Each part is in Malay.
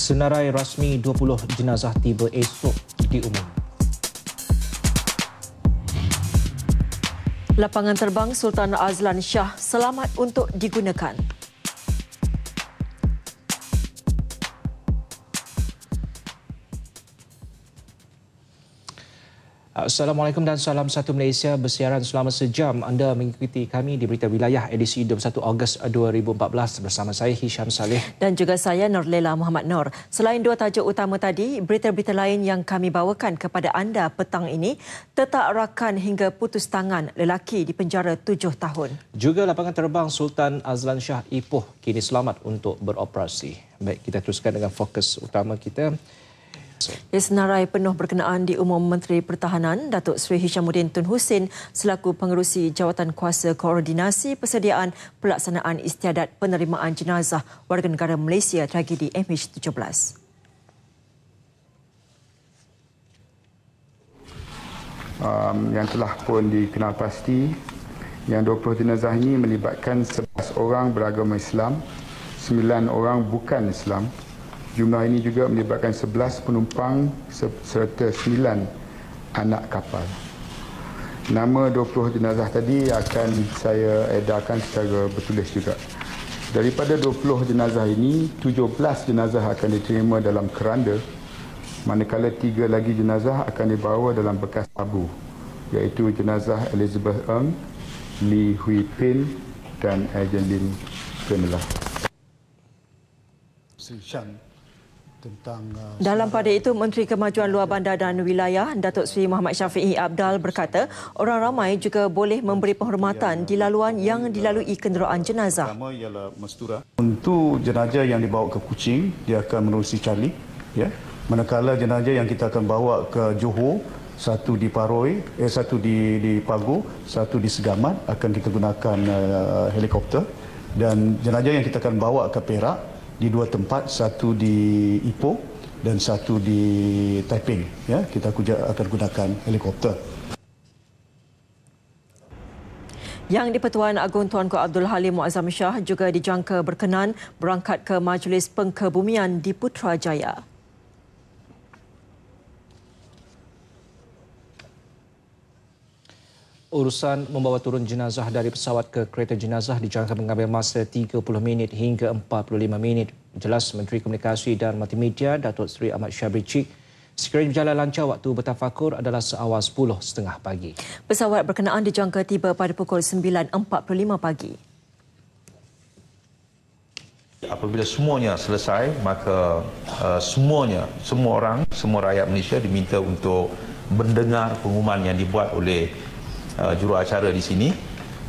Senarai rasmi 20 jenazah tiba esok diumum. Lapangan terbang Sultan Azlan Shah selamat untuk digunakan. Assalamualaikum dan salam satu Malaysia bersiaran selama sejam. Anda mengikuti kami di Berita Wilayah edisi 21 Ogos 2014 bersama saya Hisham Saleh dan juga saya Nurlela Muhammad Nur. Selain dua tajuk utama tadi, berita-berita lain yang kami bawakan kepada anda petang ini: tetak rakan hingga putus tangan lelaki di penjara 7 tahun. Juga lapangan terbang Sultan Azlan Shah Ipoh kini selamat untuk beroperasi. Baik, kita teruskan dengan fokus utama kita. Senarai penuh berkenaan diumum Menteri Pertahanan Datuk Seri Hishamuddin Tun Hussein selaku pengerusi Jawatan Kuasa Koordinasi Persediaan Pelaksanaan Istiadat Penerimaan Jenazah Warga Negara Malaysia Tragedi MH17. Yang telah pun dikenal pasti, yang 20 jenazah ini melibatkan 11 orang beragama Islam, 9 orang bukan Islam. Jumlah ini juga melibatkan 11 penumpang serta 9 anak kapal. Nama 20 jenazah tadi akan saya edarkan secara bertulis juga. Daripada 20 jenazah ini, 17 jenazah akan diterima dalam keranda, manakala 3 lagi jenazah akan dibawa dalam bekas tabu, iaitu jenazah Elizabeth Ng, Lee Hui Pin dan Evangeline Kernela. Dalam pada itu, Menteri Kemajuan Luar Bandar dan Wilayah Datuk Seri Muhammad Syafiee Abdal berkata, orang ramai juga boleh memberi penghormatan di laluan yang dilalui kenderaan jenazah. Pertama ialah Mestura. Untuk jenazah yang dibawa ke Kuching, dia akan menerusi Charlie. Ya. Manakala jenazah yang kita akan bawa ke Johor, satu di Paroi, satu di Pagu, satu di Segamat, akan kita gunakan helikopter. Dan jenazah yang kita akan bawa ke Perak, di 2 tempat, satu di Ipoh dan satu di Taiping. Ya, kita akan gunakan helikopter. Yang di-Pertuan Agong Tuanku Abdul Halim Muazzam Shah juga dijangka berkenan berangkat ke Majlis Pengkebumian di Putrajaya. Urusan membawa turun jenazah dari pesawat ke kereta jenazah dijangka mengambil masa 30 minit hingga 45 minit. Jelas Menteri Komunikasi dan Multimedia Datuk Seri Ahmad Syabri Cik, sekiranya berjalan lancar waktu bertafakur adalah seawal 10.30 pagi. Pesawat berkenaan dijangka tiba pada pukul 9.45 pagi. Apabila semuanya selesai, maka semua rakyat Malaysia diminta untuk mendengar pengumuman yang dibuat oleh juruacara di sini,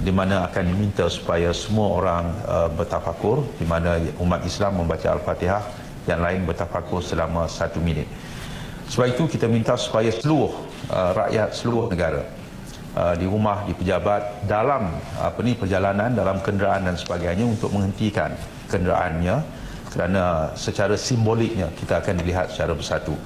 di mana akan diminta supaya semua orang bertafakur, di mana umat Islam membaca Al-Fatihah, yang lain bertafakur selama 1 minit. Sebab itu kita minta supaya seluruh rakyat seluruh negara di rumah, di pejabat, dalam perjalanan, dalam kenderaan dan sebagainya untuk menghentikan kenderaannya, kerana secara simboliknya kita akan dilihat secara bersatu.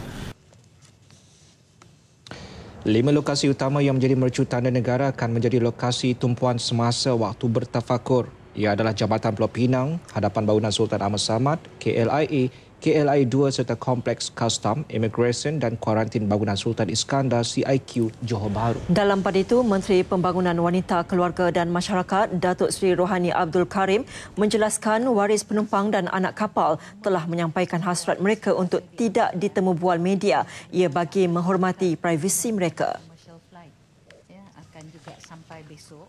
5 lokasi utama yang menjadi mercu tanda negara akan menjadi lokasi tumpuan semasa waktu bertafakur. Ia adalah Jambatan Pulau Pinang, Hadapan Bangunan Sultan Ahmad Samad, KLIA, KLIA 2 serta Kompleks Custom, Immigration dan Kuarantin Bangunan Sultan Iskandar CIQ Johor Bahru. Dalam pada itu, Menteri Pembangunan Wanita, Keluarga dan Masyarakat Datuk Seri Rohani Abdul Karim menjelaskan waris penumpang dan anak kapal telah menyampaikan hasrat mereka untuk tidak ditemu bual media. Ia bagi menghormati privasi mereka. Akan juga sampai besok.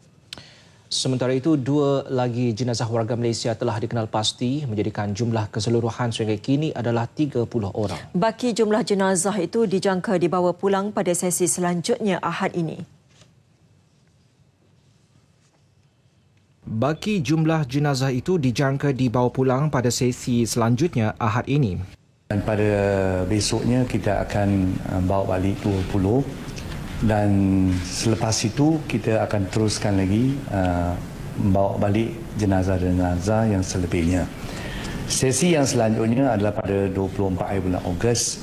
Sementara itu, 2 lagi jenazah warga Malaysia telah dikenal pasti, menjadikan jumlah keseluruhan sehingga kini adalah 30 orang. Baki jumlah jenazah itu dijangka dibawa pulang pada sesi selanjutnya Ahad ini. Baki jumlah jenazah itu dijangka dibawa pulang pada sesi selanjutnya Ahad ini. Dan pada besoknya kita akan bawa balik 20. Dan selepas itu kita akan teruskan lagi membawa balik jenazah-jenazah yang selebihnya. Sesi yang selanjutnya adalah pada 24 hari bulan Ogos,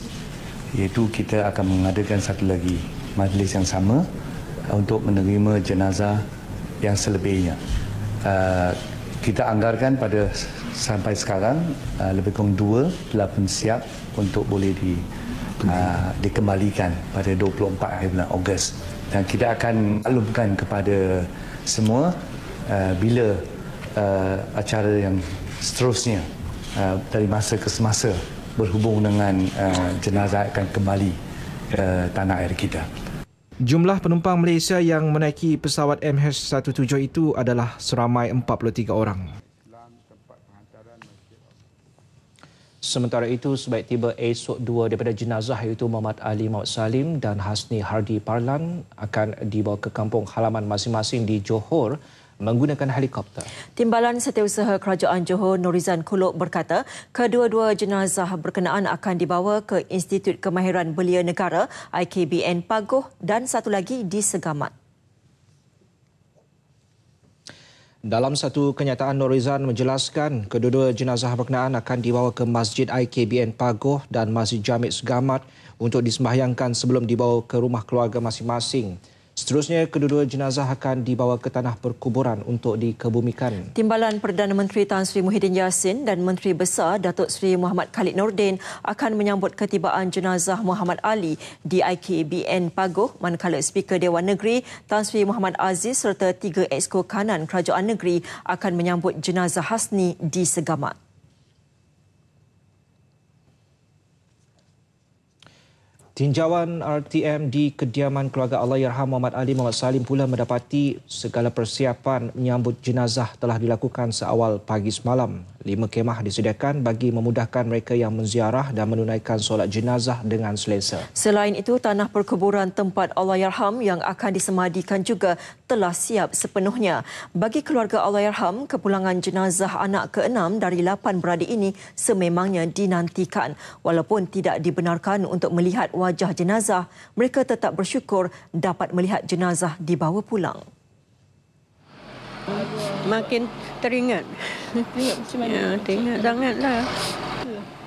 iaitu kita akan mengadakan satu lagi majlis yang sama untuk menerima jenazah yang selebihnya. Kita anggarkan pada sampai sekarang lebih kurang 2 telah pun siap untuk boleh dikembalikan pada 24 hari bulan Ogos. Dan kita akan maklumkan kepada semua bila acara yang seterusnya dari masa ke semasa berhubung dengan jenazah akan kembali ke tanah air kita. Jumlah penumpang Malaysia yang menaiki pesawat MH17 itu adalah seramai 43 orang. Sementara itu, sebaik tiba esok dua daripada jenazah iaitu Muhammad Ali Muhammad Salim dan Hasni Hardi Parlan akan dibawa ke kampung halaman masing-masing di Johor menggunakan helikopter. Timbalan Setiausaha Kerajaan Johor Norizan Kulok berkata, kedua-dua jenazah berkenaan akan dibawa ke Institut Kemahiran Belia Negara IKBN Pagoh dan satu lagi di Segamat. Dalam satu kenyataan, Norizan menjelaskan kedua-dua jenazah berkenaan akan dibawa ke Masjid IKBN Pagoh dan Masjid Jamik Segamat untuk disembahyangkan sebelum dibawa ke rumah keluarga masing-masing. Seterusnya, kedua-dua jenazah akan dibawa ke tanah perkuburan untuk dikebumikan. Timbalan Perdana Menteri Tan Sri Muhyiddin Yassin dan Menteri Besar Datuk Seri Muhammad Khalid Nordin akan menyambut ketibaan jenazah Muhammad Ali di IKBN Pagoh, manakala Speaker Dewan Negeri Tan Sri Muhammad Aziz serta 3 Exco Kanan Kerajaan Negeri akan menyambut jenazah Hasni di Segamat. Tinjauan RTM di kediaman keluarga Allahyarham Muhammad Ali Muhammad Salim pula mendapati segala persiapan menyambut jenazah telah dilakukan seawal pagi semalam. 5 kemah disediakan bagi memudahkan mereka yang menziarah dan menunaikan solat jenazah dengan selesa. Selain itu, tanah perkuburan tempat Allahyarham yang akan disemadikan juga telah siap sepenuhnya. Bagi keluarga Allahyarham, kepulangan jenazah anak ke-6 dari 8 beradik ini sememangnya dinantikan. Walaupun tidak dibenarkan untuk melihat wajah jenazah, mereka tetap bersyukur dapat melihat jenazah dibawa pulang. Makin teringat. Teringat macam mana? Ya, teringat sangatlah.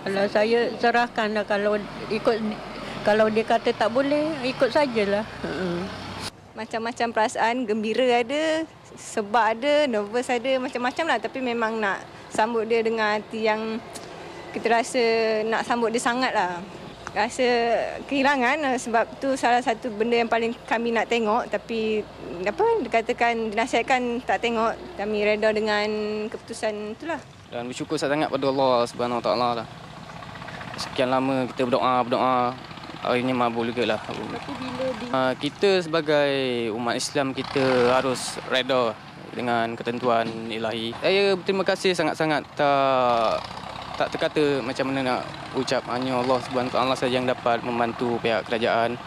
Kalau saya serahkanlah, kalau dia kata tak boleh, ikut sajalah. Macam-macam perasaan, gembira ada, sebab ada, nervous ada, macam-macam lah. Tapi memang nak sambut dia dengan hati yang kita rasa nak sambut dia sangat lah. Rasa kehilangan sebab tu salah satu benda yang paling kami nak tengok, tapi dikatakan dinasihatkan tak tengok, kami reda dengan keputusan itulah. Dan bersyukur sangat pada Allah Subhanahu Wa Taala lah. Sekian lama kita berdoa, akhirnya mabul juga lah. Kita sebagai umat Islam, kita harus reda dengan ketentuan ilahi. Saya berterima kasih sangat-sangat, tak terkata macam mana nak ucap. Hanya Allah Subhanahu Wa Taala saja yang dapat membantu pihak kerajaan,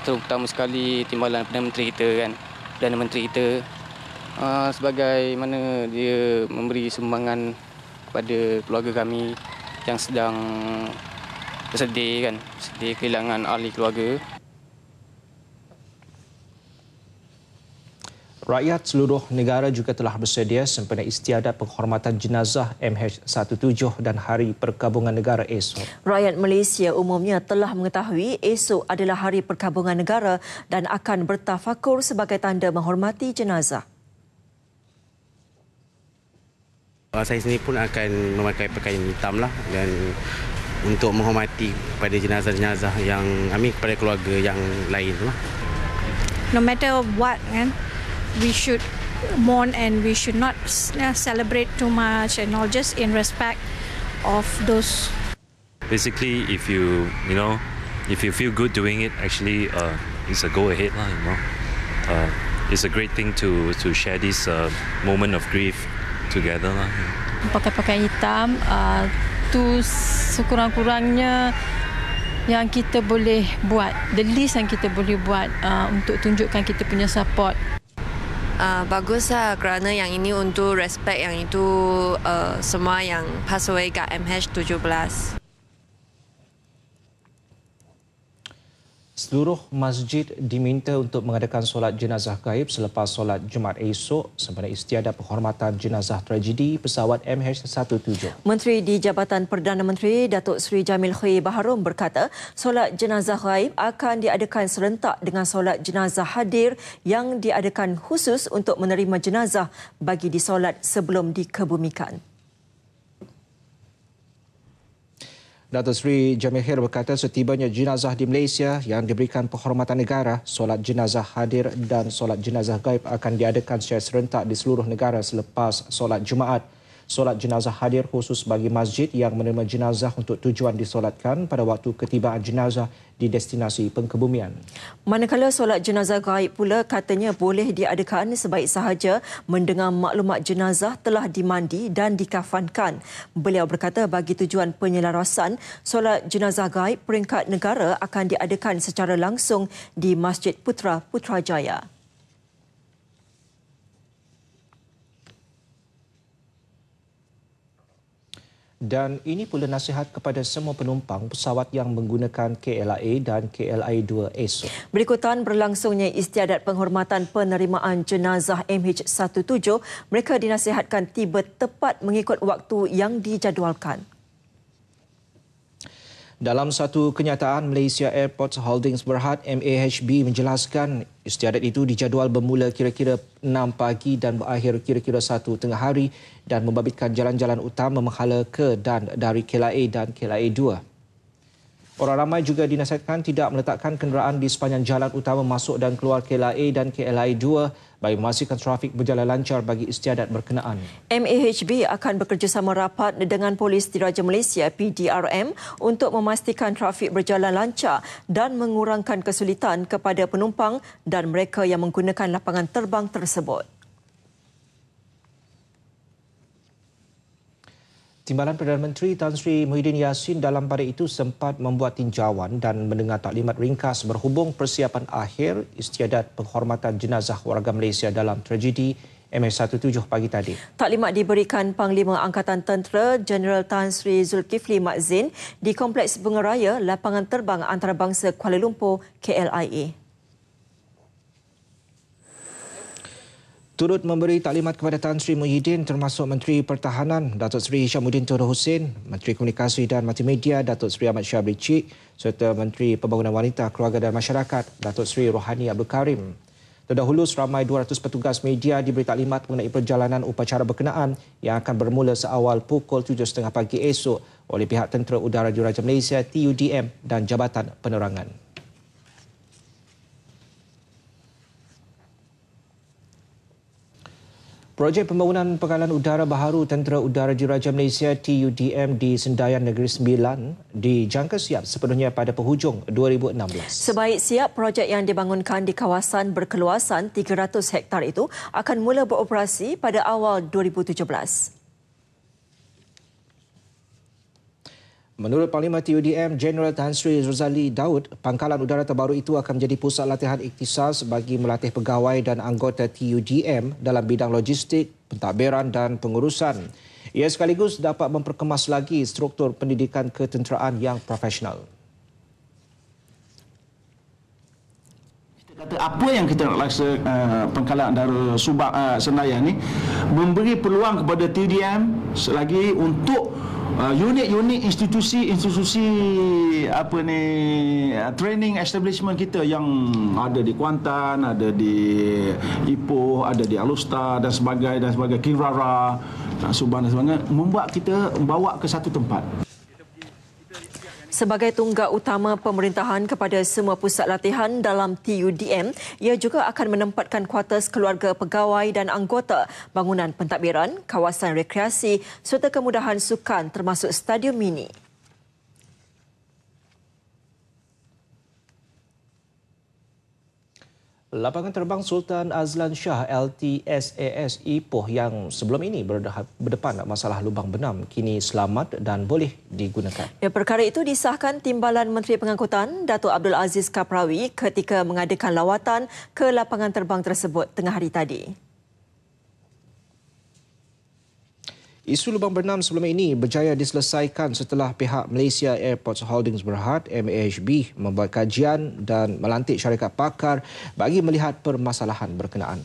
terutama sekali Timbalan Perdana Menteri kita kan, Perdana Menteri kita sebagai mana dia memberi sumbangan kepada keluarga kami yang sedang bersedih kan, sedih kehilangan ahli keluarga. Rakyat seluruh negara juga telah bersedia sempena istiadat penghormatan jenazah MH17 dan Hari Perkabungan Negara esok. Rakyat Malaysia umumnya telah mengetahui esok adalah Hari Perkabungan Negara dan akan bertafakur sebagai tanda menghormati jenazah. Saya sendiri pun akan memakai pakaian hitam lah, dan untuk menghormati pada jenazah-jenazah yang kepada keluarga yang lain lah. No matter what kan, we should mourn and we should not celebrate too much and all, just in respect of those. Basically, if you feel good doing it, actually it's a go ahead lah, it's a great thing to share this moment of grief together lah. Pakai pakaian hitam tu sekurang-kurangnya yang kita boleh buat, the least yang kita boleh buat untuk tunjukkan kita punya support. Baguslah kerana yang ini untuk respect yang itu semua yang pass away kat MH17. Seluruh masjid diminta untuk mengadakan solat jenazah gaib selepas solat Jumaat esok sempena istiadat penghormatan jenazah tragedi pesawat MH17. Menteri di Jabatan Perdana Menteri Datuk Seri Jamil Khair Baharom berkata, solat jenazah gaib akan diadakan serentak dengan solat jenazah hadir yang diadakan khusus untuk menerima jenazah bagi disolat sebelum dikebumikan. Datuk Seri Jamil berkata setibanya jenazah di Malaysia yang diberikan penghormatan negara, solat jenazah hadir dan solat jenazah gaib akan diadakan secara serentak di seluruh negara selepas solat Jumaat. Solat jenazah hadir khusus bagi masjid yang menerima jenazah untuk tujuan disolatkan pada waktu ketibaan jenazah di destinasi pengkebumian. Manakala solat jenazah gaib pula katanya boleh diadakan sebaik sahaja mendengar maklumat jenazah telah dimandi dan dikafankan. Beliau berkata bagi tujuan penyelarasan, solat jenazah gaib peringkat negara akan diadakan secara langsung di Masjid Putrajaya. Dan ini pula nasihat kepada semua penumpang pesawat yang menggunakan KLIA dan KLIA-2 esok. Berikutan berlangsungnya istiadat penghormatan penerimaan jenazah MH17, mereka dinasihatkan tiba tepat mengikut waktu yang dijadualkan. Dalam satu kenyataan, Malaysia Airports Holdings Berhad MAHB menjelaskan istiadat itu dijadual bermula kira-kira 6 pagi dan berakhir kira-kira 1 tengah hari dan membabitkan jalan-jalan utama menghala ke dan dari KLIA dan KLIA-2. Orang ramai juga dinasihatkan tidak meletakkan kenderaan di sepanjang jalan utama masuk dan keluar KLIA dan KLIA-2 bagi memastikan trafik berjalan lancar bagi istiadat berkenaan. MAHB akan bekerjasama rapat dengan Polis Diraja Malaysia PDRM untuk memastikan trafik berjalan lancar dan mengurangkan kesulitan kepada penumpang dan mereka yang menggunakan lapangan terbang tersebut. Timbalan Perdana Menteri Tan Sri Muhyiddin Yassin dalam pada itu sempat membuat tinjauan dan mendengar taklimat ringkas berhubung persiapan akhir istiadat penghormatan jenazah warga Malaysia dalam tragedi MH17 pagi tadi. Taklimat diberikan Panglima Angkatan Tentera Jeneral Tan Sri Zulkifli Maczin di Kompleks Bunga Raya Lapangan Terbang Antarabangsa Kuala Lumpur KLIA. Turut memberi taklimat kepada Tan Sri Muhyiddin termasuk Menteri Pertahanan Datuk Seri Hishamuddin Tun Hussein, Menteri Komunikasi dan Multimedia Datuk Seri Ahmad Syabri Cik serta Menteri Pembangunan Wanita, Keluarga dan Masyarakat Datuk Seri Rohani Abdul Karim. Terdahulu seramai 200 petugas media diberi taklimat mengenai perjalanan upacara berkenaan yang akan bermula seawal pukul 7.30 pagi esok oleh pihak Tentera Udara Diraja Malaysia TUDM dan Jabatan Penerangan. Projek pembangunan pangkalan udara baharu Tentera Udara Diraja Malaysia TUDM di Sendayan Negeri Sembilan dijangka siap sepenuhnya pada penghujung 2016. Sebaik siap, projek yang dibangunkan di kawasan berkeluasan 300 hektar itu akan mula beroperasi pada awal 2017. Menurut Panglima TUDM Jeneral Tan Sri Rozali Daud, pangkalan udara terbaru itu akan menjadi pusat latihan ikhtisas bagi melatih pegawai dan anggota TUDM dalam bidang logistik, pentadbiran dan pengurusan. Ia sekaligus dapat memperkemas lagi struktur pendidikan ketenteraan yang profesional. Apa yang kita nak laksa pangkalan udara Subang Senayan ni memberi peluang kepada TUDM selagi untuk unit-unit institusi apa ni training establishment kita yang ada di Kuantan, ada di Ipoh, ada di Alustar dan sebagainya, Kirara, Subang dan sebagainya, membuat kita bawa ke satu tempat. Sebagai tunggak utama pemerintahan kepada semua pusat latihan dalam TUDM, ia juga akan menempatkan kuartus keluarga pegawai dan anggota, bangunan pentadbiran, kawasan rekreasi serta kemudahan sukan termasuk stadium mini. Lapangan terbang Sultan Azlan Shah LTSAS Ipoh yang sebelum ini berdepan masalah lubang benam kini selamat dan boleh digunakan. Perkara itu disahkan Timbalan Menteri Pengangkutan Datuk Abdul Aziz Kaprawi ketika mengadakan lawatan ke lapangan terbang tersebut tengah hari tadi. Isu lubang benam sebelum ini berjaya diselesaikan setelah pihak Malaysia Airports Holdings Berhad MAHB membuat kajian dan melantik syarikat pakar bagi melihat permasalahan berkenaan.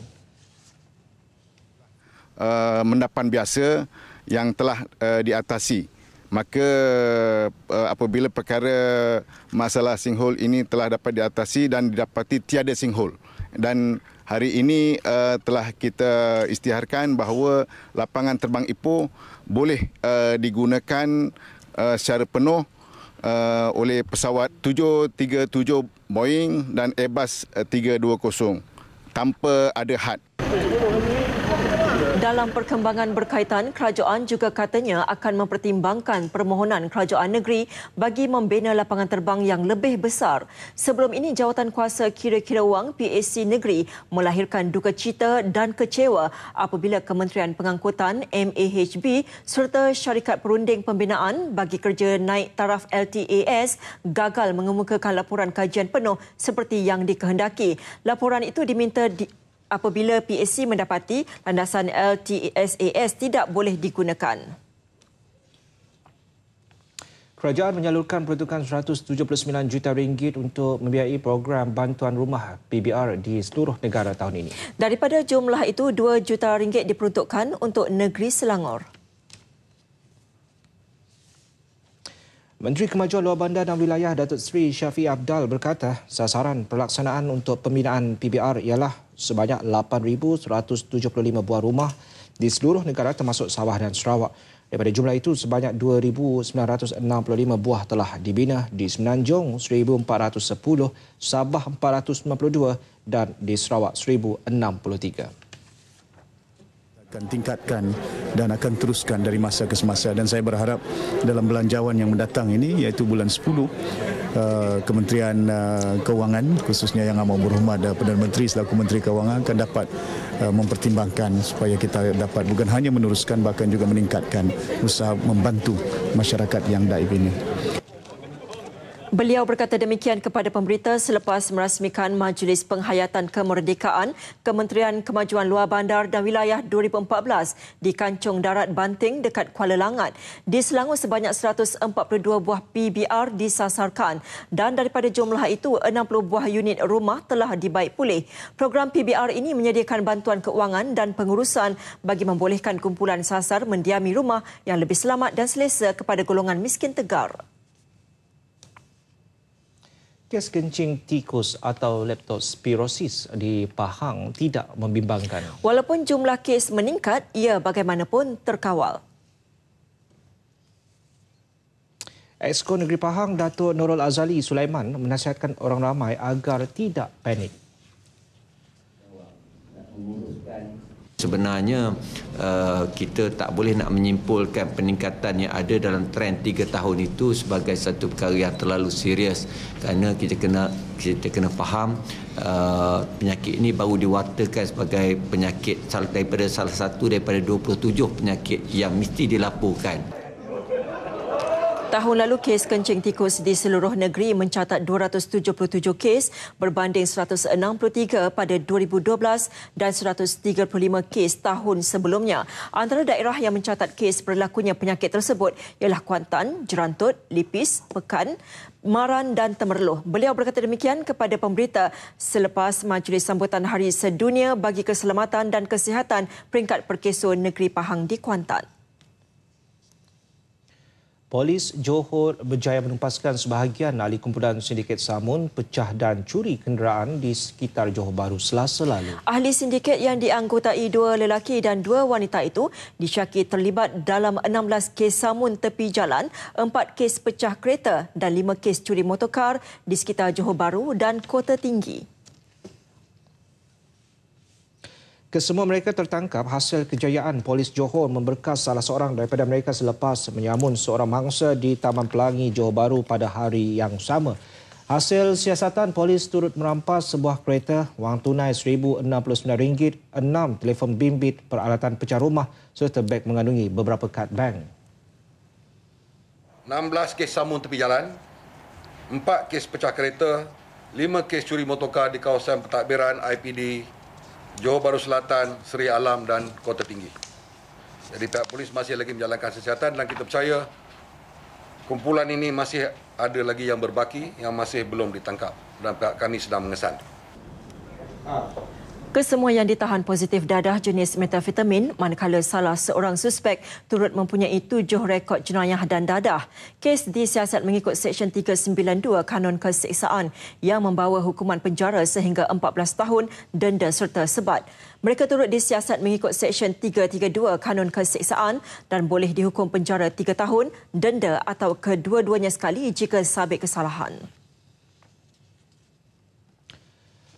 Mendapan biasa yang telah diatasi. Maka apabila perkara masalah sinkhole ini telah dapat diatasi dan didapati tiada sinkhole, dan hari ini telah kita isytiharkan bahawa lapangan terbang Ipoh boleh digunakan secara penuh oleh pesawat 737 Boeing dan Airbus 320 tanpa ada had. Dalam perkembangan berkaitan, kerajaan juga katanya akan mempertimbangkan permohonan kerajaan negeri bagi membina lapangan terbang yang lebih besar. Sebelum ini, Jawatankuasa Kira-Kira Wang PAC Negeri melahirkan duka cita dan kecewa apabila Kementerian Pengangkutan MAHB serta syarikat perunding pembinaan bagi kerja naik taraf LTAS gagal mengemukakan laporan kajian penuh seperti yang dikehendaki. Laporan itu diminta apabila PAC mendapati landasan LTAS tidak boleh digunakan. Kerajaan menyalurkan peruntukan RM179 juta untuk membiayai program bantuan rumah PBR di seluruh negara tahun ini. Daripada jumlah itu, RM2 juta diperuntukkan untuk negeri Selangor. Menteri Kemajuan Luar Bandar dan Wilayah Datuk Seri Syafiee Apdal berkata sasaran pelaksanaan untuk pembinaan PBR ialah sebanyak 8,175 buah rumah di seluruh negara termasuk Sabah dan Sarawak. Daripada jumlah itu, sebanyak 2,965 buah telah dibina di Semenanjung 1,410, Sabah 492 dan di Sarawak 1,063. Akan tingkatkan dan akan teruskan dari masa ke semasa, dan saya berharap dalam belanjawan yang mendatang ini, iaitu bulan 10, Kementerian Kewangan khususnya Yang Amat Berhormat Perdana Menteri selaku Menteri Kewangan akan dapat mempertimbangkan supaya kita dapat bukan hanya meneruskan bahkan juga meningkatkan usaha membantu masyarakat yang daib ini. Beliau berkata demikian kepada pemberita selepas merasmikan Majlis Penghayatan Kemerdekaan Kementerian Kemajuan Luar Bandar dan Wilayah 2014 di Kancung Darat Banting dekat Kuala Langat. Di Selangor, sebanyak 142 buah PBR disasarkan dan daripada jumlah itu 60 buah unit rumah telah dibaik pulih. Program PBR ini menyediakan bantuan keuangan dan pengurusan bagi membolehkan kumpulan sasar mendiami rumah yang lebih selamat dan selesa kepada golongan miskin tegar. Kes kencing tikus atau leptospirosis di Pahang tidak membimbangkan. Walaupun jumlah kes meningkat, ia bagaimanapun terkawal. Exco Negeri Pahang, Datuk Nurul Azali Sulaiman menasihatkan orang ramai agar tidak panik. Sebenarnya kita tak boleh nak menyimpulkan peningkatan yang ada dalam trend 3 tahun itu sebagai satu perkara yang terlalu serius, kerana kita kena faham penyakit ini baru diwatakan sebagai penyakit daripada salah satu daripada 27 penyakit yang mesti dilaporkan. Tahun lalu, kes kencing tikus di seluruh negeri mencatat 277 kes berbanding 163 pada 2012 dan 135 kes tahun sebelumnya. Antara daerah yang mencatat kes berlakunya penyakit tersebut ialah Kuantan, Jerantut, Lipis, Pekan, Maran dan Temerloh. Beliau berkata demikian kepada pemberita selepas Majlis Sambutan Hari Sedunia bagi Keselamatan dan Kesihatan peringkat Perkeso Negeri Pahang di Kuantan. Polis Johor berjaya menumpaskan sebahagian ahli kumpulan sindiket samun, pecah dan curi kenderaan di sekitar Johor Bahru Selasa lalu. Ahli sindiket yang dianggotai 2 lelaki dan 2 wanita itu disyaki terlibat dalam 16 kes samun tepi jalan, 4 kes pecah kereta dan 5 kes curi motorkar di sekitar Johor Bahru dan Kota Tinggi. Kesemua mereka tertangkap hasil kejayaan polis Johor memberkas salah seorang daripada mereka selepas menyamun seorang mangsa di Taman Pelangi Johor Bahru pada hari yang sama. Hasil siasatan, polis turut merampas sebuah kereta, wang tunai RM1,069, 6 telefon bimbit, peralatan pecah rumah serta beg mengandungi beberapa kad bank. 16 kes samun tepi jalan, 4 kes pecah kereta, 5 kes curi motorkar di kawasan pentadbiran IPD Johor Bahru Selatan, Seri Alam dan Kota Tinggi. Jadi pihak polis masih lagi menjalankan siasatan dan kita percaya kumpulan ini masih ada lagi yang berbaki yang masih belum ditangkap dan pihak kami sedang mengesan. Kesemua yang ditahan positif dadah jenis metafetamin, manakala salah seorang suspek turut mempunyai 7 rekod jenayah dan dadah. Kes disiasat mengikut Seksyen 392 Kanun Keseksaan yang membawa hukuman penjara sehingga 14 tahun, denda serta sebat. Mereka turut disiasat mengikut Seksyen 332 Kanun Keseksaan dan boleh dihukum penjara 3 tahun, denda atau kedua-duanya sekali jika sabit kesalahan.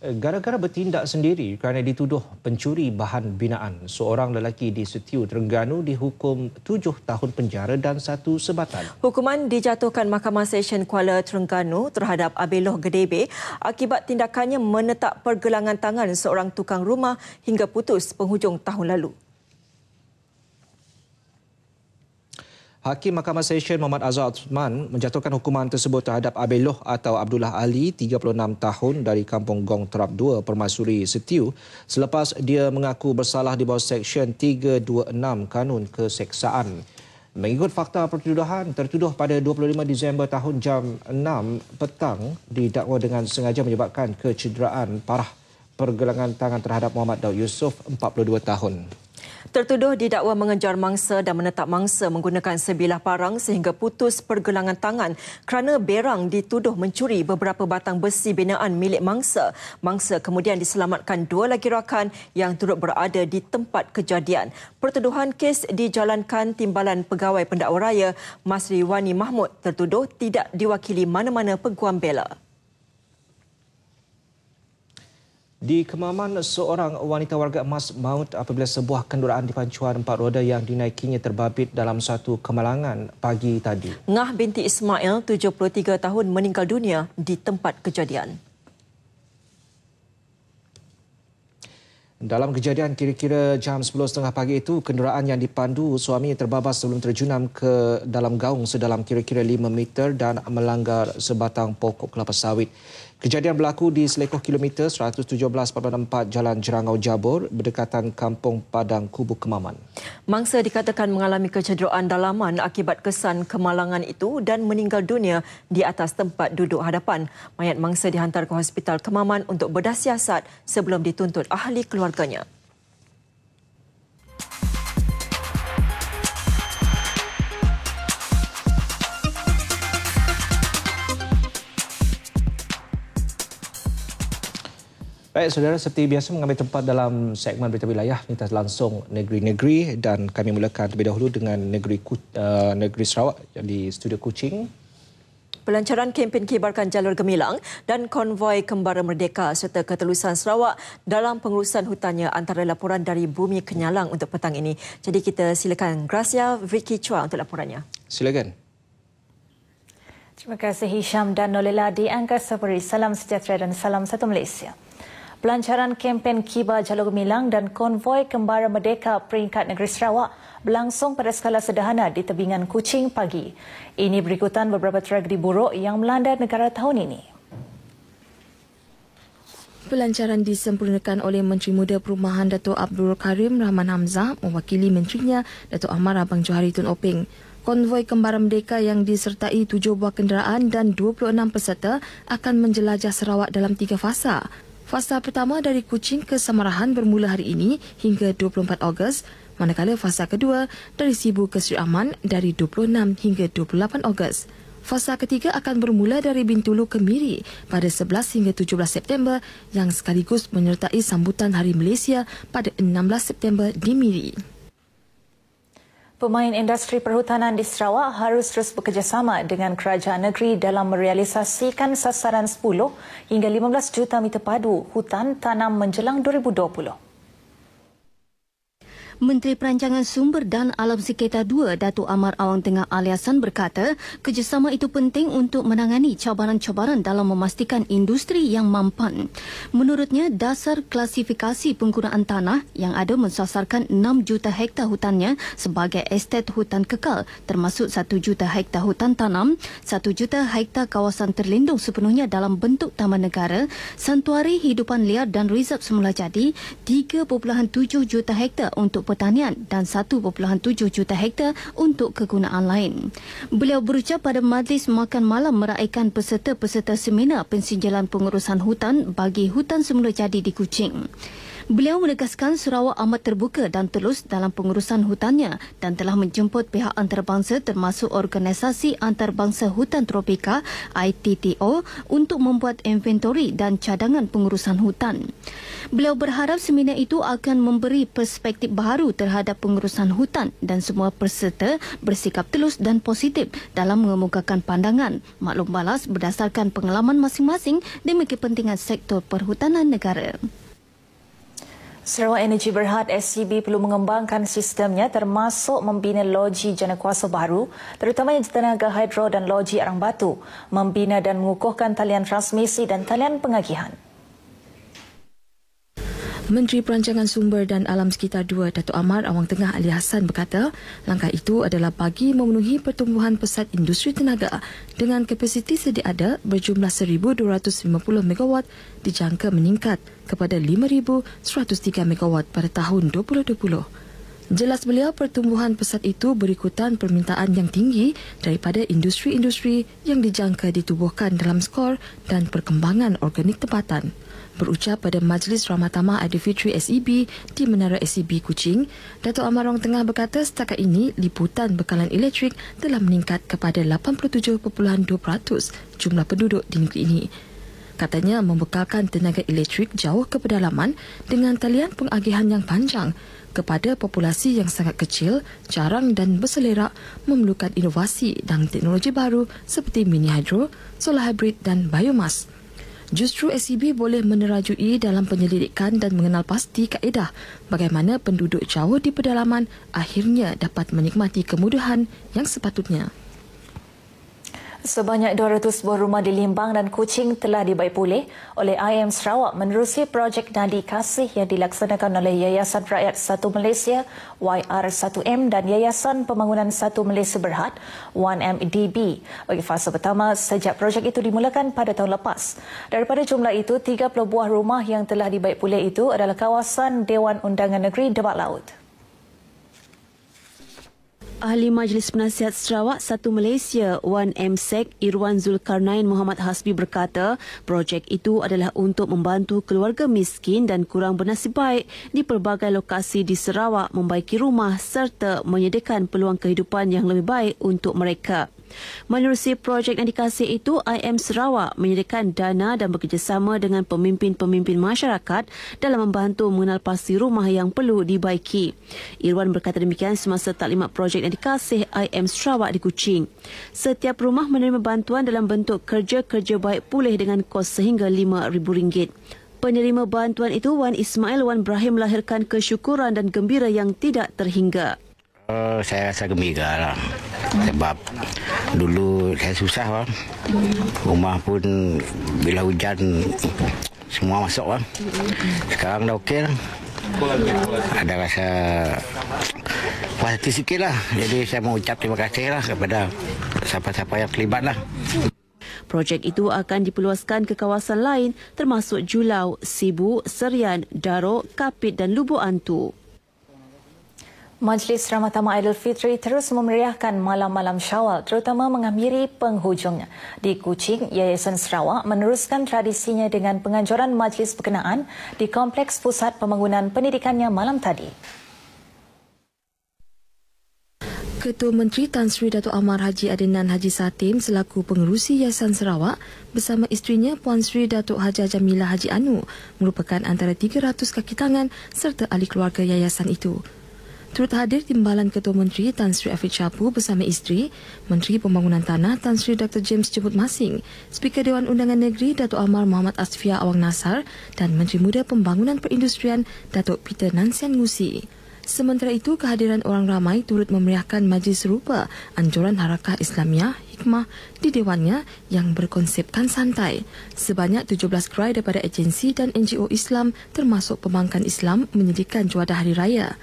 Gara-gara bertindak sendiri kerana dituduh pencuri bahan binaan, seorang lelaki di Setiu, Terengganu dihukum 7 tahun penjara dan 1 sebatan. Hukuman dijatuhkan Mahkamah Sesyen Kuala Terengganu terhadap Abeloh Gedebe akibat tindakannya menetak pergelangan tangan seorang tukang rumah hingga putus penghujung tahun lalu. Hakim Mahkamah Sesyen Muhammad Azhar Osman menjatuhkan hukuman tersebut terhadap Abeloh atau Abdullah Ali, 36 tahun dari Kampung Gong Terap 2, Permaisuri, Setiu, selepas dia mengaku bersalah di bawah Seksyen 326 Kanun Keseksaan. Mengikut fakta pertuduhan, tertuduh pada 25 Disember tahun jam 6 petang didakwa dengan sengaja menyebabkan kecederaan parah pergelangan tangan terhadap Muhammad Daud Yusof, 42 tahun. Tertuduh didakwa mengejar mangsa dan menetap mangsa menggunakan sebilah parang sehingga putus pergelangan tangan kerana berang dituduh mencuri beberapa batang besi binaan milik mangsa. Mangsa kemudian diselamatkan 2 lagi rakan yang turut berada di tempat kejadian. Pertuduhan kes dijalankan Timbalan Pegawai Pendakwa Raya Masri Wani Mahmud. Tertuduh tidak diwakili mana-mana peguam bela. Di Kemaman, seorang wanita warga emas maut apabila sebuah kenderaan dipancuan 4 roda yang dinaikinya terbabit dalam satu kemalangan pagi tadi. Ngah binti Ismail, 73 tahun, meninggal dunia di tempat kejadian. Dalam kejadian kira-kira jam 10.30 pagi itu, kenderaan yang dipandu suaminya terbabas sebelum terjunam ke dalam gaung sedalam kira-kira 5 meter dan melanggar sebatang pokok kelapa sawit. Kejadian berlaku di selekoh kilometer 117.44 Jalan Jerangau Jabur, berdekatan Kampung Padang Kubu Kemaman. Mangsa dikatakan mengalami kecederaan dalaman akibat kesan kemalangan itu dan meninggal dunia di atas tempat duduk hadapan. Mayat mangsa dihantar ke Hospital Kemaman untuk bedah siasat sebelum dituntut ahli keluarganya. Baik, saudara, seperti biasa mengambil tempat dalam segmen berita wilayah lintas langsung negeri-negeri dan kami mulakan terlebih dahulu dengan negeri Sarawak di studio Kuching. Pelancaran kempen kibarkan jalur gemilang dan konvoi Kembara Merdeka serta ketelusan Sarawak dalam pengurusan hutannya antara laporan dari Bumi Kenyalang untuk petang ini. Jadi kita silakan Gracia Vicky Chua untuk laporannya. Silakan. Terima kasih Hisham dan Nolela di Angkasa Puri. Salam sejahtera dan salam satu Malaysia. Pelancaran kempen Kibar Jalur Gemilang dan konvoi Kembara Merdeka peringkat negeri Sarawak berlangsung pada skala sederhana di tebingan Kuching pagi. Ini berikutan beberapa tragedi buruk yang melanda negara tahun ini. Pelancaran disempurnakan oleh Menteri Muda Perumahan Datuk Abdul Karim Rahman Hamzah mewakili menterinya Datuk Ahmad Abang Johari Tun Openg. Konvoi Kembara Merdeka yang disertai 7 buah kenderaan dan 26 peserta akan menjelajah Sarawak dalam 3 fasa. Fasa pertama dari Kuching ke Samarahan bermula hari ini hingga 24 Ogos, manakala fasa kedua dari Sibu ke Sri Aman dari 26 hingga 28 Ogos. Fasa ketiga akan bermula dari Bintulu ke Miri pada 11 hingga 17 September yang sekaligus menyertai sambutan Hari Malaysia pada 16 September di Miri. Pemain industri perhutanan di Sarawak harus terus bekerjasama dengan kerajaan negeri dalam merealisasikan sasaran 10 hingga 15 juta meter padu hutan tanam menjelang 2020. Menteri Perancangan Sumber dan Alam Sekitar 2 Datuk Amar Awang Tengah Aliasan berkata kerjasama itu penting untuk menangani cabaran-cabaran dalam memastikan industri yang mampan. Menurutnya, dasar klasifikasi penggunaan tanah yang ada mensasarkan 6 juta hektar hutannya sebagai estet hutan kekal termasuk 1 juta hektar hutan tanam, 1 juta hektar kawasan terlindung sepenuhnya dalam bentuk taman negara, santuari hidupan liar dan reserv semula jadi, 3.7 juta hektar untuk pertanian dan 1.7 juta hektar untuk kegunaan lain. Beliau berucap pada majlis makan malam meraikan peserta-peserta seminar pensinjalan pengurusan hutan bagi hutan semula jadi di Kuching. Beliau menegaskan Sarawak amat terbuka dan tulus dalam pengurusan hutannya dan telah menjemput pihak antarabangsa termasuk Organisasi Antarabangsa Hutan Tropika ITTO untuk membuat inventori dan cadangan pengurusan hutan. Beliau berharap seminar itu akan memberi perspektif baharu terhadap pengurusan hutan dan semua peserta bersikap tulus dan positif dalam mengemukakan pandangan, maklum balas berdasarkan pengalaman masing-masing demi kepentingan sektor perhutanan negara. Sarawak Energy Berhad SCB perlu mengembangkan sistemnya termasuk membina loji janakuasa baru terutamanya tenaga hidro dan loji arang batu, membina dan mengukuhkan talian transmisi dan talian pengagihan. Menteri Perancangan Sumber dan Alam Sekitar 2 Datuk Amar Awang Tengah Ali Hassan berkata, langkah itu adalah bagi memenuhi pertumbuhan pesat industri tenaga dengan kapasiti sedia ada berjumlah 1,250 megawatt dijangka meningkat kepada 5,103 megawatt pada tahun 2020. Jelas beliau pertumbuhan pesat itu berikutan permintaan yang tinggi daripada industri-industri yang dijangka ditubuhkan dalam skor dan perkembangan organik tempatan. Berucap pada Majlis Ramatama Aidilfitri SEB di Menara SEB Kuching, Datuk Amar Awang Tengah berkata setakat ini liputan bekalan elektrik telah meningkat kepada 87.2% jumlah penduduk di negeri ini. Katanya membekalkan tenaga elektrik jauh ke pedalaman dengan talian pengagihan yang panjang kepada populasi yang sangat kecil, jarang dan berselerak memerlukan inovasi dan teknologi baru seperti mini hidro, solar hybrid dan biomas. Justru SEB boleh menerajui dalam penyelidikan dan mengenal pasti kaedah bagaimana penduduk jauh di pedalaman akhirnya dapat menikmati kemudahan yang sepatutnya. Sebanyak 200 buah rumah di Limbang dan Kuching telah dibaik pulih oleh IM Sarawak menerusi projek Nadi Kasih yang dilaksanakan oleh Yayasan Rakyat 1 Malaysia YR1M dan Yayasan Pembangunan 1 Malaysia Berhad 1MDB bagi fasa pertama sejak projek itu dimulakan pada tahun lepas. Daripada jumlah itu, 30 buah rumah yang telah dibaik pulih itu adalah kawasan Dewan Undangan Negeri Debak Laut. Ahli Majlis Penasihat Sarawak 1 Malaysia 1MSEC Irwan Zulkarnain Muhammad Hasbi berkata projek itu adalah untuk membantu keluarga miskin dan kurang bernasib baik di pelbagai lokasi di Sarawak membaiki rumah serta menyediakan peluang kehidupan yang lebih baik untuk mereka. Menerusi projek yang dikasih itu, IM Sarawak menyediakan dana dan bekerjasama dengan pemimpin-pemimpin masyarakat dalam membantu mengenal pasti rumah yang perlu dibaiki. Irwan berkata demikian semasa taklimat projek yang dikasih IM Sarawak di Kuching. Setiap rumah menerima bantuan dalam bentuk kerja-kerja baik pulih dengan kos sehingga RM5,000. Penerima bantuan itu, Wan Ismail Wan Ibrahim melahirkan kesyukuran dan gembira yang tidak terhingga. Saya rasa gembira lah. Sebab dulu saya susah lah. Rumah pun bila hujan semua masuk lah. Sekarang dah okey lah. Ada rasa puas hati sikit lah. Jadi saya mau ucap terima kasih lah kepada siapa-siapa yang terlibat lah. Projek itu akan diperluaskan ke kawasan lain termasuk Julau, Sibu, Serian, Daro, Kapit dan Lubuk Antu. Majlis Ramatama Aidilfitri terus memeriahkan malam-malam Syawal terutama mengakhiri penghujungnya. Di Kuching, Yayasan Sarawak meneruskan tradisinya dengan penganjuran majlis berkenaan di Kompleks Pusat Pembangunan Pendidikannya malam tadi. Ketua Menteri Tan Sri Datuk Amar Haji Adnan Haji Satim selaku pengerusi Yayasan Sarawak bersama isterinya Puan Sri Datuk Haja Jamilah Haji Anu merupakan antara 300 kaki tangan serta ahli keluarga yayasan itu. Turut hadir timbalan Ketua Menteri Tan Sri Afid Syapu bersama isteri, Menteri Pembangunan Tanah Tan Sri Dr. James Jebut Masing, Speaker Dewan Undangan Negeri Datuk Amar Muhammad Asfia Awang Nasar dan Menteri Muda Pembangunan Perindustrian Datuk Peter Nansian Ngusi. Sementara itu, kehadiran orang ramai turut memeriahkan majlis serupa anjuran Harakah Islamiah Hikmah di Dewannya yang berkonsepkan santai. Sebanyak 17 gerai daripada agensi dan NGO Islam termasuk Pembangkang Islam menyediakan juadah hari raya.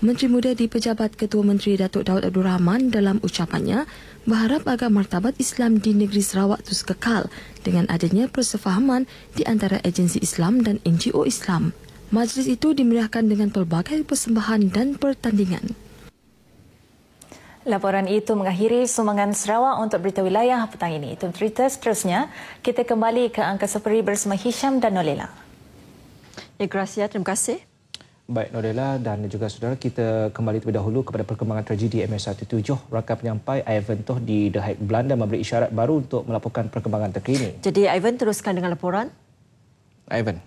Menteri Muda di Pejabat Ketua Menteri Datuk Daud Abdul Rahman dalam ucapannya berharap agar martabat Islam di negeri Sarawak terus kekal dengan adanya persefahaman di antara agensi Islam dan NGO Islam. Majlis itu dimeriahkan dengan pelbagai persembahan dan pertandingan. Laporan itu mengakhiri sumbangan Sarawak untuk berita wilayah petang ini. Itu cerita seterusnya. Kita kembali ke Angkasa Peri bersama Hisham dan Nolela. Gracia, terima kasih. Baik, Norella dan juga saudara, kita kembali terlebih dahulu kepada perkembangan tragedi MH17. Rakan penyampai Ivan Toh di The Hague, Belanda memberi isyarat baru untuk melaporkan perkembangan terkini. Jadi Ivan, teruskan dengan laporan. Ivan.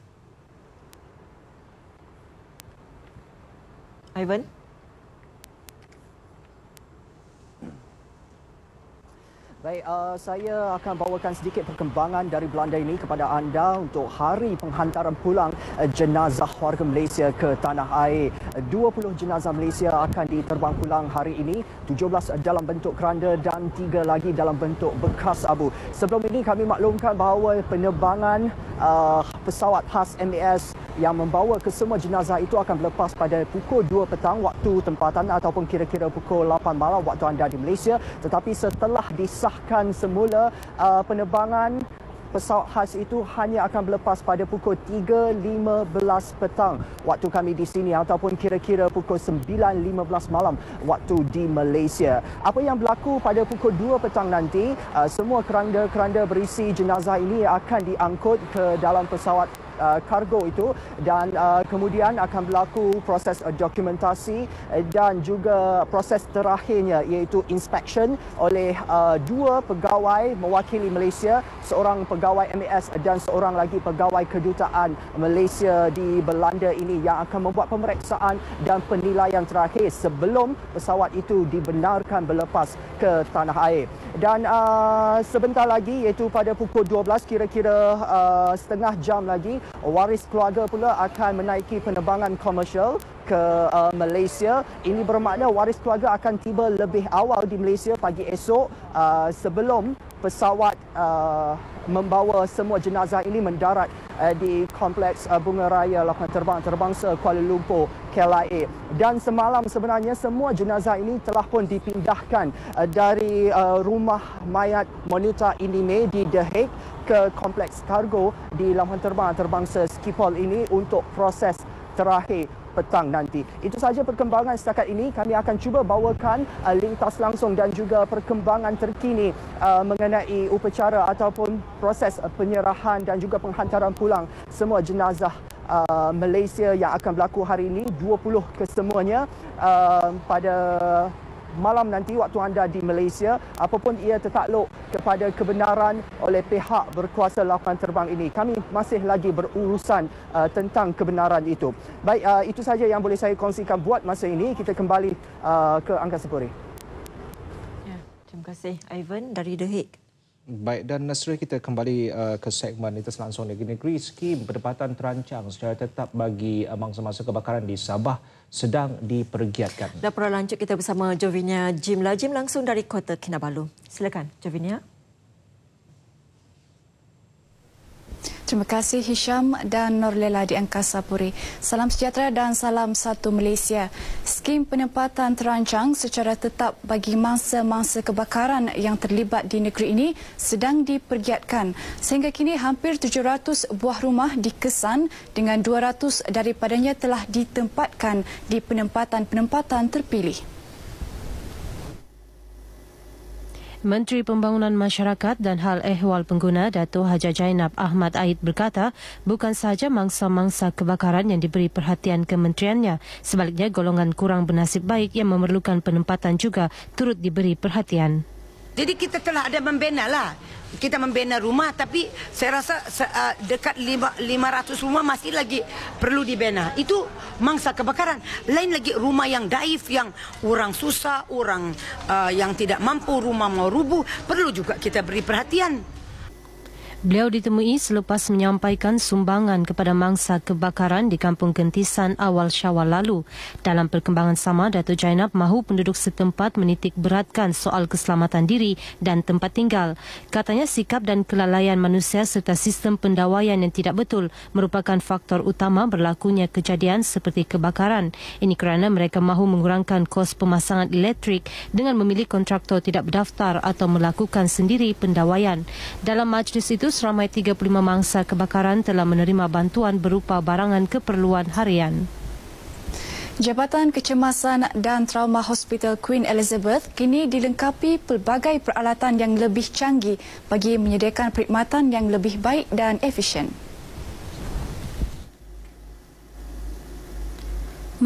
Baik, saya akan bawakan sedikit perkembangan dari Belanda ini kepada anda untuk hari penghantaran pulang jenazah warga Malaysia ke tanah air. 20 jenazah Malaysia akan diterbang pulang hari ini, 17 dalam bentuk keranda dan 3 lagi dalam bentuk bekas abu. Sebelum ini kami maklumkan bahawa penerbangan pesawat khas MAS yang membawa kesemua jenazah itu akan berlepas pada pukul 2 petang waktu tempatan ataupun kira-kira pukul 8 malam waktu anda di Malaysia. Tetapi setelah disahkan semula, penerbangan pesawat khas itu hanya akan berlepas pada pukul 3.15 petang waktu kami di sini ataupun kira-kira pukul 9.15 malam waktu di Malaysia. Apa yang berlaku pada pukul 2 petang nanti, semua keranda-keranda berisi jenazah ini akan diangkut ke dalam pesawat kargo itu dan kemudian akan berlaku proses dokumentasi dan juga proses terakhirnya iaitu inspection oleh 2 pegawai mewakili Malaysia, seorang pegawai MAS dan seorang lagi pegawai kedutaan Malaysia di Belanda ini yang akan membuat pemeriksaan dan penilaian terakhir sebelum pesawat itu dibenarkan berlepas ke tanah air. Dan sebentar lagi iaitu pada pukul 12 kira-kira setengah jam lagi, waris keluarga pula akan menaiki penerbangan komersial ke Malaysia. Ini bermakna waris keluarga akan tiba lebih awal di Malaysia pagi esok sebelum pesawat membawa semua jenazah ini mendarat di Kompleks Bunga Raya Lapangan Terbang Antarabangsa Kuala Lumpur KLIA. Dan semalam sebenarnya semua jenazah ini telah pun dipindahkan dari rumah mayat Monita Inime di The Hague ke Kompleks Kargo di Lapangan Terbang Antarabangsa Schiphol ini untuk proses terakhir petang nanti. Itu sahaja perkembangan setakat ini. Kami akan cuba bawakan lintas langsung dan juga perkembangan terkini mengenai upacara ataupun proses penyerahan dan juga penghantaran pulang semua jenazah Malaysia yang akan berlaku hari ini, 20 kesemuanya pada malam nanti waktu anda di Malaysia, apapun ia tertakluk kepada kebenaran oleh pihak berkuasa lapangan terbang ini. Kami masih lagi berurusan tentang kebenaran itu. Baik, itu sahaja yang boleh saya kongsikan buat masa ini. Kita kembali ke Angkasa Puri. Ya, terima kasih Ivan dari The Hague. Baik, dan Nasri, kita kembali ke segmen lintas langsung negeri. Skim pendapatan terancang secara tetap bagi mangsa-mangsa kebakaran di Sabah sedang dipergiatkan. Laporan lanjut kita bersama Jovinia Jim Lajim langsung dari Kota Kinabalu. Silakan Jovinia. Terima kasih Hisham dan Norlela di Angkasa Puri. Salam sejahtera dan salam satu Malaysia. Skim penempatan terancang secara tetap bagi mangsa-mangsa kebakaran yang terlibat di negeri ini sedang dipergiatkan. Sehingga kini hampir 700 buah rumah dikesan dengan 200 daripadanya telah ditempatkan di penempatan-penempatan terpilih. Menteri Pembangunan Masyarakat dan Hal Ehwal Pengguna Dato' Haja Jainab Ahmad Aid berkata bukan sahaja mangsa-mangsa kebakaran yang diberi perhatian kementeriannya, sebaliknya golongan kurang bernasib baik yang memerlukan penempatan juga turut diberi perhatian. Jadi kita telah ada membina lah. Kita membina rumah tapi saya rasa dekat 500 rumah masih lagi perlu dibina. Itu mangsa kebakaran. Lain lagi rumah yang daif, yang orang susah, orang yang tidak mampu, rumah mau rubuh, perlu juga kita beri perhatian. Beliau ditemui selepas menyampaikan sumbangan kepada mangsa kebakaran di Kampung Gentisan awal Syawal lalu. Dalam perkembangan sama, Dato' Jainab mahu penduduk setempat menitik beratkan soal keselamatan diri dan tempat tinggal. Katanya sikap dan kelalaian manusia serta sistem pendawaian yang tidak betul merupakan faktor utama berlakunya kejadian seperti kebakaran. Ini kerana mereka mahu mengurangkan kos pemasangan elektrik dengan memilih kontraktor tidak berdaftar atau melakukan sendiri pendawaian. Dalam majlis itu, seramai 35 mangsa kebakaran telah menerima bantuan berupa barangan keperluan harian. Jabatan Kecemasan dan Trauma Hospital Queen Elizabeth kini dilengkapi pelbagai peralatan yang lebih canggih bagi menyediakan perkhidmatan yang lebih baik dan efisien.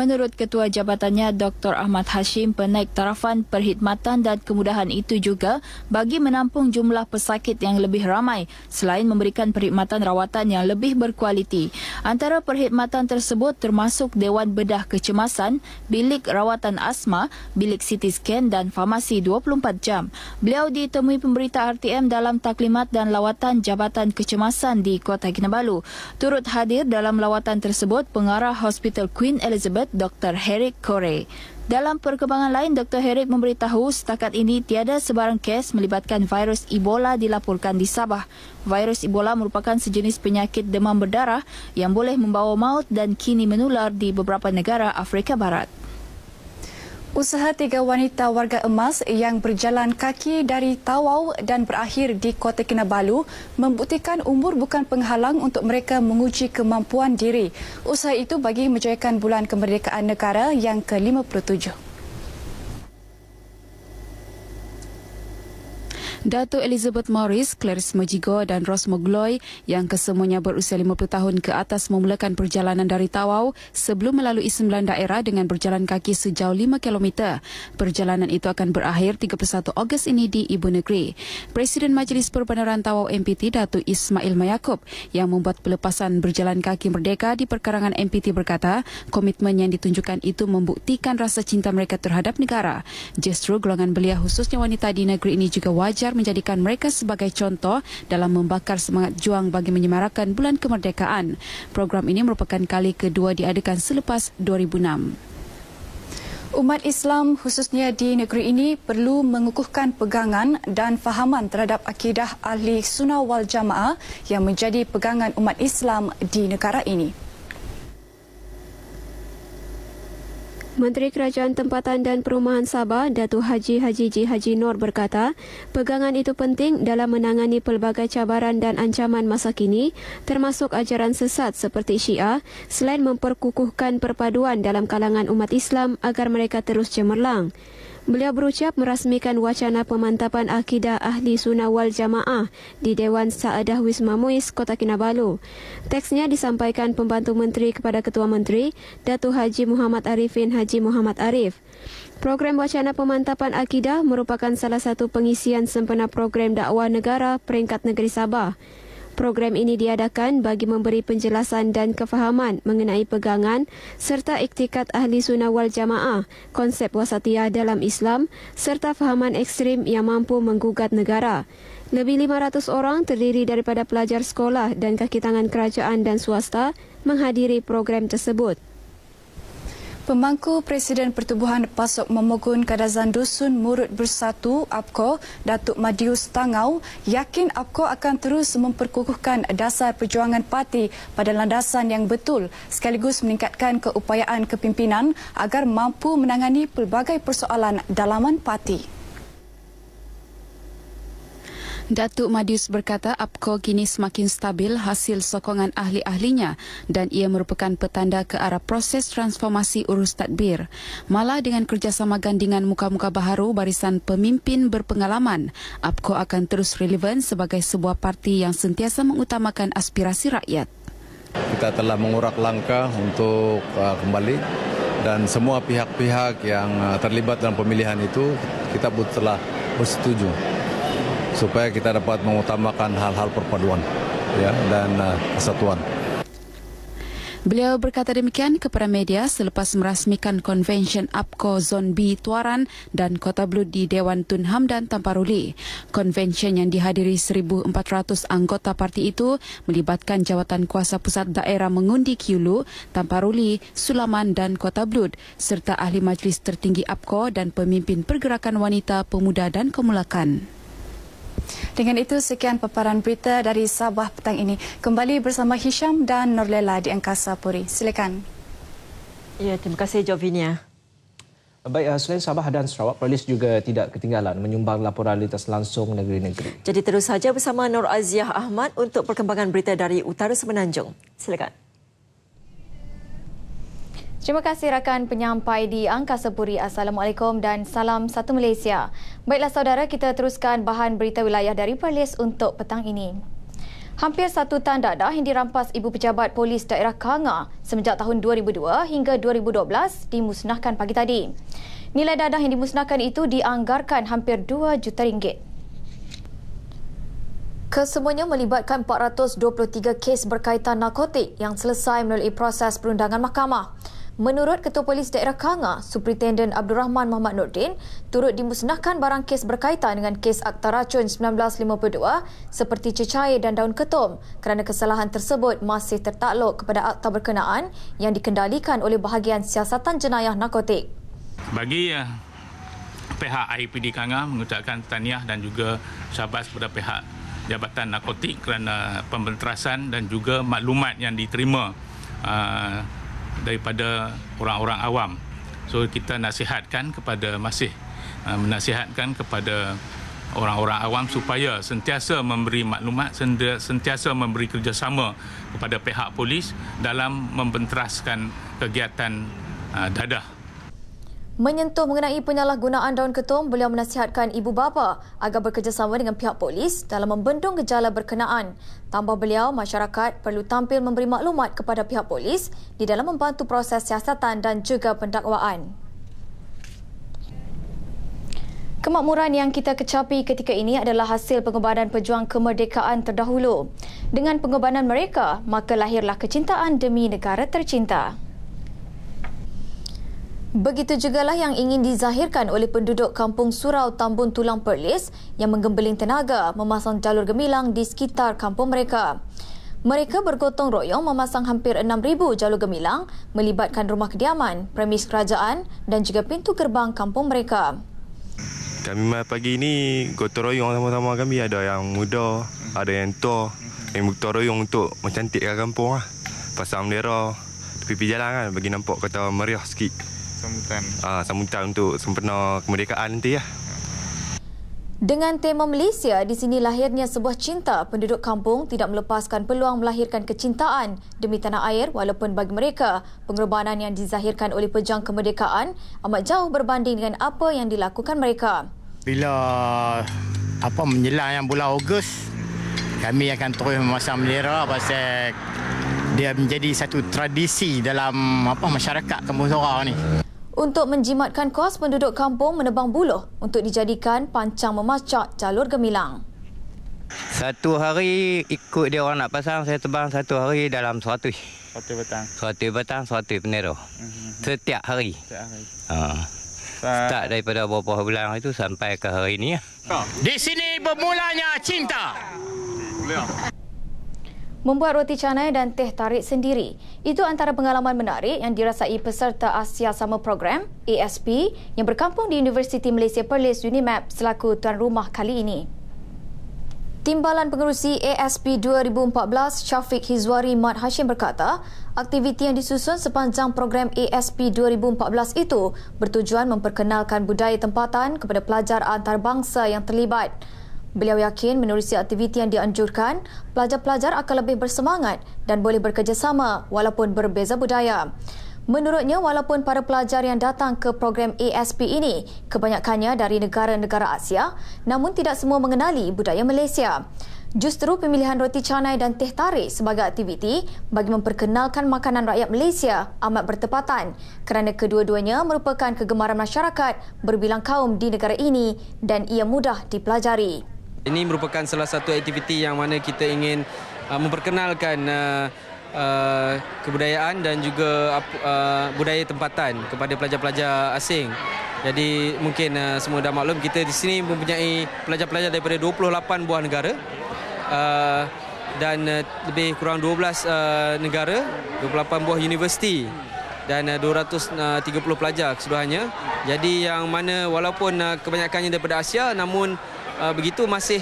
Menurut Ketua Jabatannya Dr. Ahmad Hashim, penaik tarafan perkhidmatan dan kemudahan itu juga bagi menampung jumlah pesakit yang lebih ramai selain memberikan perkhidmatan rawatan yang lebih berkualiti. Antara perkhidmatan tersebut termasuk Dewan Bedah Kecemasan, bilik rawatan asma, bilik CT scan dan farmasi 24 jam. Beliau ditemui pemberita RTM dalam taklimat dan lawatan Jabatan Kecemasan di Kota Kinabalu. Turut hadir dalam lawatan tersebut Pengarah Hospital Queen Elizabeth Dr. Herrick Corey. Dalam perkembangan lain, Dr. Herrick memberitahu setakat ini tiada sebarang kes melibatkan virus Ebola dilaporkan di Sabah. Virus Ebola merupakan sejenis penyakit demam berdarah yang boleh membawa maut dan kini menular di beberapa negara Afrika Barat. Usaha 3 wanita warga emas yang berjalan kaki dari Tawau dan berakhir di Kota Kinabalu membuktikan umur bukan penghalang untuk mereka menguji kemampuan diri. Usaha itu bagi menjayakan Bulan Kemerdekaan Negara yang ke-57. Datuk Elizabeth Morris, Clarice Majigo dan Rosmo Gloy yang kesemuanya berusia 50 tahun ke atas memulakan perjalanan dari Tawau sebelum melalui 9 daerah dengan berjalan kaki sejauh 5 km. Perjalanan itu akan berakhir 31 Ogos ini di Ibu Negeri. Presiden Majlis Perbenaran Tawau MPT Datuk Ismail Mayakub yang membuat pelepasan berjalan kaki merdeka di perkarangan MPT berkata komitmen yang ditunjukkan itu membuktikan rasa cinta mereka terhadap negara. Justru golongan belia khususnya wanita di negeri ini juga wajar menjadikan mereka sebagai contoh dalam membakar semangat juang bagi menyemarakan Bulan Kemerdekaan. Program ini merupakan kali kedua diadakan selepas 2006. Umat Islam khususnya di negeri ini perlu mengukuhkan pegangan dan fahaman terhadap akidah Ahli Sunnah wal Jamaah yang menjadi pegangan umat Islam di negara ini. Menteri Kerajaan Tempatan dan Perumahan Sabah, Datuk Haji Haji Nur berkata, pegangan itu penting dalam menangani pelbagai cabaran dan ancaman masa kini, termasuk ajaran sesat seperti Syiah, selain memperkukuhkan perpaduan dalam kalangan umat Islam agar mereka terus cemerlang. Beliau berucap merasmikan wacana pemantapan akidah Ahli Sunnah wal Jamaah di Dewan Saadah Wisma Muiz, Kota Kinabalu. Teksnya disampaikan Pembantu Menteri kepada Ketua Menteri, Datuk Haji Muhammad Arifin Haji Muhammad Arif. Program wacana pemantapan akidah merupakan salah satu pengisian sempena program dakwah negara peringkat negeri Sabah. Program ini diadakan bagi memberi penjelasan dan kefahaman mengenai pegangan serta iktikad Ahli Sunnah wal Jamaah, konsep wasatiyah dalam Islam serta fahaman ekstrim yang mampu menggugat negara. Lebih 500 orang terdiri daripada pelajar sekolah dan kaki tangan kerajaan dan swasta menghadiri program tersebut. Pemangku Presiden Pertubuhan Pasok Memogun Kadazan Dusun Murut Bersatu APKO, Datuk Madius Tangau, yakin APKO akan terus memperkukuhkan dasar perjuangan parti pada landasan yang betul sekaligus meningkatkan keupayaan kepimpinan agar mampu menangani pelbagai persoalan dalaman parti. Datuk Madius berkata APKO kini semakin stabil hasil sokongan ahli-ahlinya dan ia merupakan petanda ke arah proses transformasi urus tadbir. Malah dengan kerjasama gandingan muka-muka baharu barisan pemimpin berpengalaman, APKO akan terus relevan sebagai sebuah parti yang sentiasa mengutamakan aspirasi rakyat. Kita telah mengurak langkah untuk kembali dan semua pihak-pihak yang terlibat dalam pemilihan itu kita pun telah bersetuju supaya kita dapat mengutamakan hal-hal perpaduan dan kesatuan. Beliau berkata demikian kepada media selepas merasmikan konvensyen APKO Zon B Tuaran dan Kota Blud di Dewan Tun Hamdan Tamparuli. Konvensyen yang dihadiri 1,400 anggota parti itu melibatkan jawatan kuasa pusat daerah mengundi Kiulu, Tamparuli, Sulaman dan Kota Blud serta ahli majlis tertinggi APKO dan pemimpin pergerakan wanita, pemuda dan kemulakan. Dengan itu, sekian paparan berita dari Sabah petang ini. Kembali bersama Hisham dan Norlela di Angkasa Puri. Silakan. Ya, terima kasih Jovinia. Baik, selain Sabah dan Sarawak, Perlis juga tidak ketinggalan menyumbang laporan lintas langsung negeri-negeri. Jadi terus saja bersama Nur Aziah Ahmad untuk perkembangan berita dari Utara Semenanjung. Silakan. Terima kasih rakan penyampai di Angkasa Puri. Assalamualaikum dan salam satu Malaysia. Baiklah saudara, kita teruskan bahan berita wilayah dari Perlis untuk petang ini. Hampir 1 tan dadah yang dirampas ibu pejabat polis daerah Kanga semenjak tahun 2002 hingga 2012 dimusnahkan pagi tadi. Nilai dadah yang dimusnahkan itu dianggarkan hampir RM2 juta. Kesemuanya melibatkan 423 kes berkaitan narkotik yang selesai melalui proses perundangan mahkamah. Menurut Ketua Polis Daerah Kanga, Superintenden Abdul Rahman Muhammad Nordin, turut dimusnahkan barang kes berkaitan dengan kes Akta Racun 1952 seperti cecair dan daun ketum kerana kesalahan tersebut masih tertakluk kepada akta berkenaan yang dikendalikan oleh bahagian siasatan jenayah narkotik. Bagi pihak IPD Kanga mengucapkan tahniah dan juga syabas kepada pihak Jabatan Narkotik kerana pembenterasan dan juga maklumat yang diterima daripada orang-orang awam. So kita menasihatkan kepada orang-orang awam supaya sentiasa memberi maklumat, sentiasa memberi kerjasama kepada pihak polis dalam membenteraskan kegiatan dadah. Menyentuh mengenai penyalahgunaan daun ketum, beliau menasihatkan ibu bapa agar bekerjasama dengan pihak polis dalam membendung gejala berkenaan. Tambah beliau, masyarakat perlu tampil memberi maklumat kepada pihak polis di dalam membantu proses siasatan dan juga pendakwaan. Kemakmuran yang kita kecapi ketika ini adalah hasil pengorbanan pejuang kemerdekaan terdahulu. Dengan pengorbanan mereka, maka lahirlah kecintaan demi negara tercinta. Begitu jugalah yang ingin dizahirkan oleh penduduk kampung Surau Tambun Tulang Perlis yang menggembeling tenaga memasang jalur gemilang di sekitar kampung mereka. Mereka bergotong royong memasang hampir 6,000 jalur gemilang melibatkan rumah kediaman, premis kerajaan dan juga pintu gerbang kampung mereka. Kami pagi ini gotong royong sama-sama kami, ada yang muda, ada yang tua. Kami gotong royong untuk mencantikkan kampung lah. Pasang bendera tepi jalan kan bagi nampak kata meriah sikit. Sambutan untuk sempena kemerdekaan nanti ya. Dengan tema Malaysia, di sini lahirnya sebuah cinta. Penduduk kampung tidak melepaskan peluang melahirkan kecintaan demi tanah air walaupun bagi mereka pengorbanan yang dizahirkan oleh pejuang kemerdekaan amat jauh berbanding dengan apa yang dilakukan mereka. Bila menjelang yang bulan Ogos, kami akan terus memasang bendera pasal dia menjadi satu tradisi dalam masyarakat kampung Surau ni. Untuk menjimatkan kos, penduduk kampung menebang buluh untuk dijadikan pancang memacak jalur gemilang. Satu hari ikut dia orang nak pasang, saya tebang satu hari dalam 100. 100 petang. 100 petang, 100 bendera. Setiap hari. Setiap hari. Start daripada beberapa bulan itu sampai ke hari ini. Di sini bermulanya cinta. Membuat roti canai dan teh tarik sendiri. Itu antara pengalaman menarik yang dirasai peserta Asia Summer Program ASP yang berkampung di Universiti Malaysia Perlis UNIMAP selaku tuan rumah kali ini. Timbalan Pengerusi ASP 2014 Syafiq Hizwari Mat Hashim berkata, aktiviti yang disusun sepanjang program ASP 2014 itu bertujuan memperkenalkan budaya tempatan kepada pelajar antarabangsa yang terlibat. Beliau yakin menerusi aktiviti yang dianjurkan, pelajar-pelajar akan lebih bersemangat dan boleh bekerjasama walaupun berbeza budaya. Menurutnya, walaupun para pelajar yang datang ke program ASP ini kebanyakannya dari negara-negara Asia, namun tidak semua mengenali budaya Malaysia. Justru pemilihan roti canai dan teh tarik sebagai aktiviti bagi memperkenalkan makanan rakyat Malaysia amat bertepatan kerana kedua-duanya merupakan kegemaran masyarakat berbilang kaum di negara ini dan ia mudah dipelajari. Ini merupakan salah satu aktiviti yang mana kita ingin memperkenalkan kebudayaan dan juga budaya tempatan kepada pelajar-pelajar asing. Jadi mungkin semua dah maklum kita di sini mempunyai pelajar-pelajar daripada 28 buah negara dan lebih kurang 12 negara, 28 buah universiti dan 230 pelajar keseluruhannya. Jadi yang mana walaupun kebanyakannya daripada Asia namun begitu masih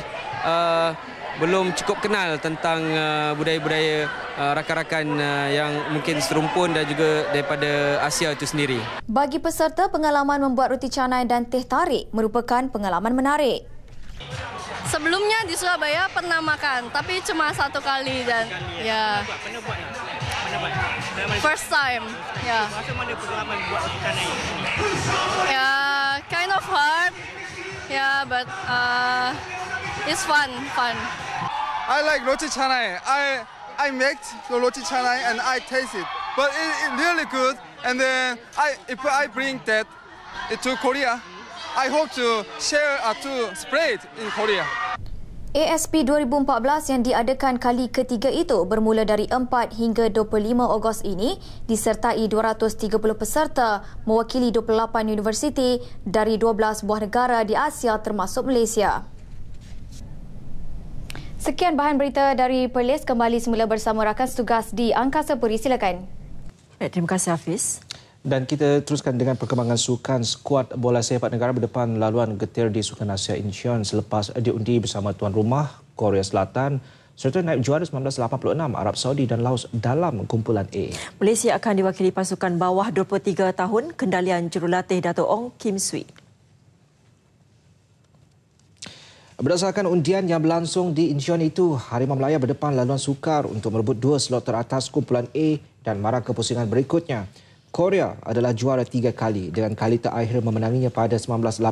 belum cukup kenal tentang budaya-budaya rakan-rakan yang mungkin serumpun dan juga daripada Asia itu sendiri. Bagi peserta, pengalaman membuat roti canai dan teh tarik merupakan pengalaman menarik. Sebelumnya di Surabaya pernah makan, tapi cuma satu kali dan ya first time. Ya. Macam mana pengalaman buat roti canai ini? Ya, kind of hard. Yeah, but it's fun. I like roti canai. I make the roti canai and I taste it, but it's really good. And then if I bring that to Korea, I hope to share to spread in Korea. ASP 2014 yang diadakan kali ketiga itu bermula dari 4 hingga 25 Ogos ini disertai 230 peserta mewakili 28 universiti dari 12 buah negara di Asia termasuk Malaysia. Sekian bahan berita dari Perlis, kembali semula bersama rakan setugas di Angkasa Puri. Silakan. Terima kasih Hafiz. Dan kita teruskan dengan perkembangan sukan. Skuad bola sepak negara berdepan laluan getir di Sukan Asia Incheon selepas diundi bersama tuan rumah Korea Selatan serta naib juara 1986 Arab Saudi dan Laos dalam kumpulan A. Malaysia akan diwakili pasukan bawah 23 tahun kendalian jurulatih Dato' Ong Kim Swee. Berdasarkan undian yang berlangsung di Incheon itu, Harimau Melaya berdepan laluan sukar untuk merebut 2 slot teratas kumpulan A dan marah ke pusingan berikutnya. Korea adalah juara 3 kali dengan kali terakhir memenanginya pada 1986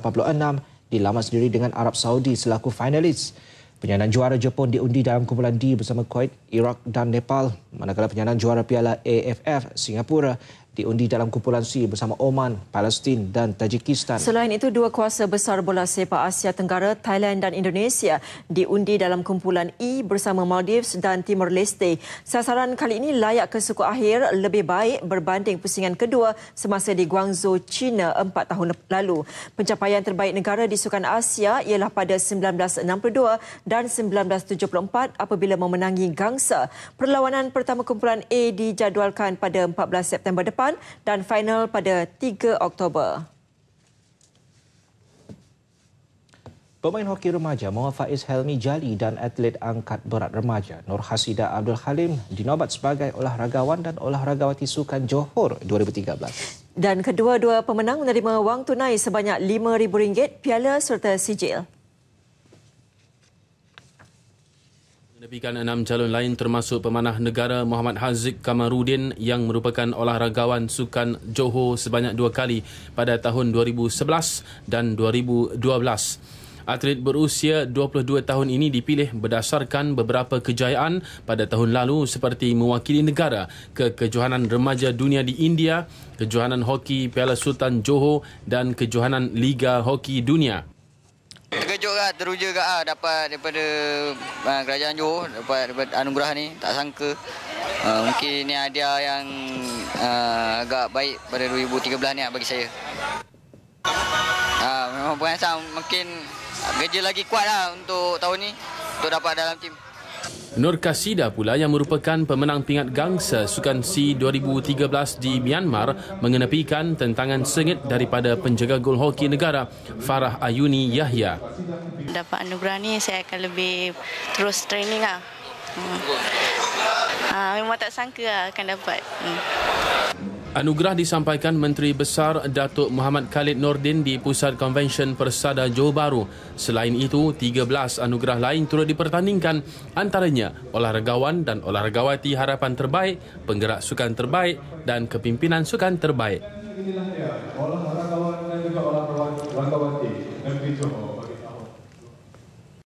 di laman sendiri dengan Arab Saudi selaku finalis. Penyandang juara Jepun diundi dalam kumpulan D bersama Kuwait, Iraq dan Nepal, manakala penyandang juara Piala AFF Singapura diundi dalam kumpulan C bersama Oman, Palestin dan Tajikistan. Selain itu, 2 kuasa besar bola sepak Asia Tenggara, Thailand dan Indonesia diundi dalam kumpulan E bersama Maldives dan Timor Leste. Sasaran kali ini layak ke suku akhir lebih baik berbanding pusingan kedua semasa di Guangzhou, China 4 tahun lalu. Pencapaian terbaik negara di Sukan Asia ialah pada 1962 dan 1974 apabila memenangi gangsa. Perlawanan pertama kumpulan A dijadualkan pada 14 September depan dan final pada 3 Oktober. Pemain hoki remaja Muhammad Faiz Helmi Jali dan atlet angkat berat remaja Nur Hasidah Abdul Halim dinobat sebagai olahragawan dan olahragawati Sukan Johor 2013. Dan kedua-dua pemenang menerima wang tunai sebanyak RM5,000, piala serta sijil. Menepikan 6 calon lain termasuk pemanah negara Muhammad Haziq Kamarudin yang merupakan olahragawan Sukan Johor sebanyak 2 kali pada tahun 2011 dan 2012. Atlet berusia 22 tahun ini dipilih berdasarkan beberapa kejayaan pada tahun lalu seperti mewakili negara ke kejohanan remaja dunia di India, kejohanan hoki Piala Sultan Johor dan kejohanan Liga Hoki Dunia. Terkejut lah, teruja lah dapat daripada kerajaan Johor, dapat anugerah ni, tak sangka. Mungkin ni hadiah yang agak baik pada 2013 ni bagi saya. Memang perasan mungkin kerja lagi kuat lah untuk tahun ni, untuk dapat dalam tim. Nur Hasidah pula yang merupakan pemenang pingat gangsa Sukan C 2013 di Myanmar mengenepikan tentangan sengit daripada penjaga gol hoki negara Farah Ayuni Yahya. Dapat anugerah ni saya akan lebih terus training lah. Memang tak sangka lah akan dapat. Anugerah disampaikan Menteri Besar Datuk Muhammad Khalid Nordin di Pusat Konvensyen Persada Johor Bahru. Selain itu, 13 anugerah lain turut dipertandingkan, antaranya olahragawan dan olahragawati harapan terbaik, penggerak sukan terbaik dan kepimpinan sukan terbaik. Inilah dia, olahragawan dan juga olahragawati negeri Johor.